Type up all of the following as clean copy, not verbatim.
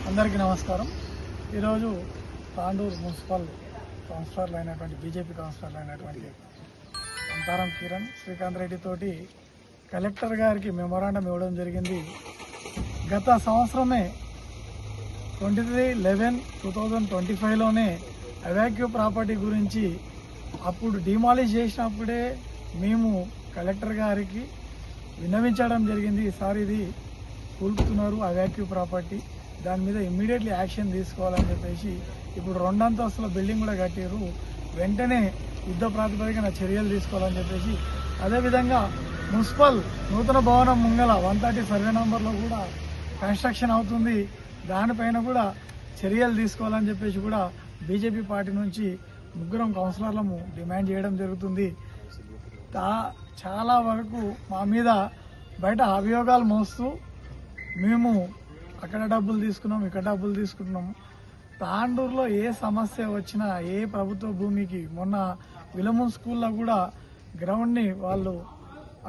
అందరికీ నమస్కారం. ఈరోజు తాండూరు మున్సిపల్ కౌన్సిలర్లు అయినటువంటి బీజేపీ కౌన్సిలర్లు అయినటువంటి అంతారం కిరణ్ శ్రీకాంత్ రెడ్డి తోటి కలెక్టర్ గారికి మెమోరాండం ఇవ్వడం జరిగింది. గత సంవత్సరమే 23/11/2025లోనే అవాక్యూ ప్రాపర్టీ గురించి అప్పుడు డిమాలిష్ చేసినప్పుడే మేము కలెక్టర్ గారికి విన్నవించడం జరిగింది. ఈసారి ఇది కూల్పుతున్నారు అవాక్యూ ప్రాపర్టీ, దాని మీద ఇమ్మీడియట్లీ యాక్షన్ తీసుకోవాలని చెప్పేసి ఇప్పుడు 2 అంతస్తుల బిల్డింగ్ కూడా కట్టారు. వెంటనే యుద్ధ ప్రాతిపదికన చర్యలు తీసుకోవాలని చెప్పేసి, అదేవిధంగా మున్సిపల్ నూతన భవనం ముంగల 130 సర్వే నంబర్లో కూడా కన్స్ట్రక్షన్ అవుతుంది, దానిపైన కూడా చర్యలు తీసుకోవాలని చెప్పేసి కూడా బీజేపీ పార్టీ నుంచి 3 కౌన్సిలర్లము డిమాండ్ చేయడం జరుగుతుంది. చాలా వరకు మా మీద బయట అభియోగాలు మోస్తూ మేము అక్కడ డబ్బులు తీసుకున్నాం, ఇక్కడ డబ్బులు తీసుకుంటున్నాము. తాండూరులో ఏ సమస్య వచ్చినా, ఏ ప్రభుత్వ భూమికి, మొన్న విలమూన్ స్కూల్లో కూడా గ్రౌండ్ని వాళ్ళు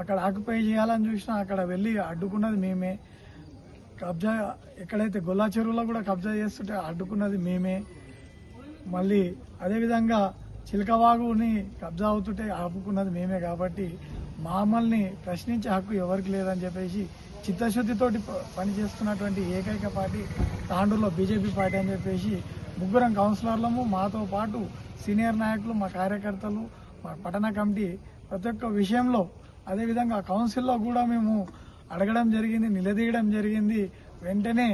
అక్కడ ఆక్యుపై చేయాలని చూసినా అక్కడ వెళ్ళి అడ్డుకున్నది మేమే. కబ్జా ఎక్కడైతే గొల్లా చెరువులో కూడా కబ్జా చేస్తుంటే అడ్డుకున్నది మేమే. మళ్ళీ అదేవిధంగా చిలకవాగుని కబ్జా అవుతుంటే ఆపుకున్నది మేమే. కాబట్టి మమ్మల్ని ప్రశ్నించే హక్కు ఎవరికి లేదని చెప్పేసి చిత్తశుద్ధితోటి పనిచేస్తున్నటువంటి ఏకైక పార్టీ తాండూరులో బీజేపీ పార్టీ అని చెప్పేసి 3 కౌన్సిలర్లము, మాతో పాటు సీనియర్ నాయకులు, మా కార్యకర్తలు, మా పట్టణ కమిటీ ప్రతి ఒక్క విషయంలో, అదేవిధంగా కౌన్సిల్లో కూడా మేము అడగడం జరిగింది, నిలదీయడం జరిగింది. వెంటనే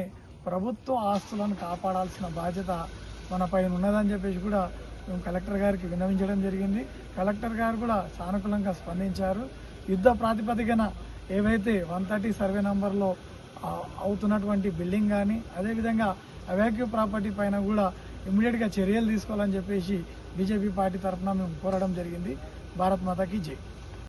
ప్రభుత్వ ఆస్తులను కాపాడాల్సిన బాధ్యత మన పైన ఉన్నదని చెప్పేసి కూడా మేము కలెక్టర్ గారికి విన్నవించడం జరిగింది. కలెక్టర్ గారు కూడా సానుకూలంగా స్పందించారు. యుద్ధ ప్రాతిపదికన ఏవైతే 130 సర్వే నంబర్లో అవుతున్నటువంటి బిల్డింగ్ కానీ, అదేవిధంగా అవాక్యూ ప్రాపర్టీ పైన కూడా ఇమ్మీడియట్గా చర్యలు తీసుకోవాలని చెప్పేసి బీజేపీ పార్టీ తరఫున మేము కోరడం జరిగింది. భారత్ మాతాకి జై.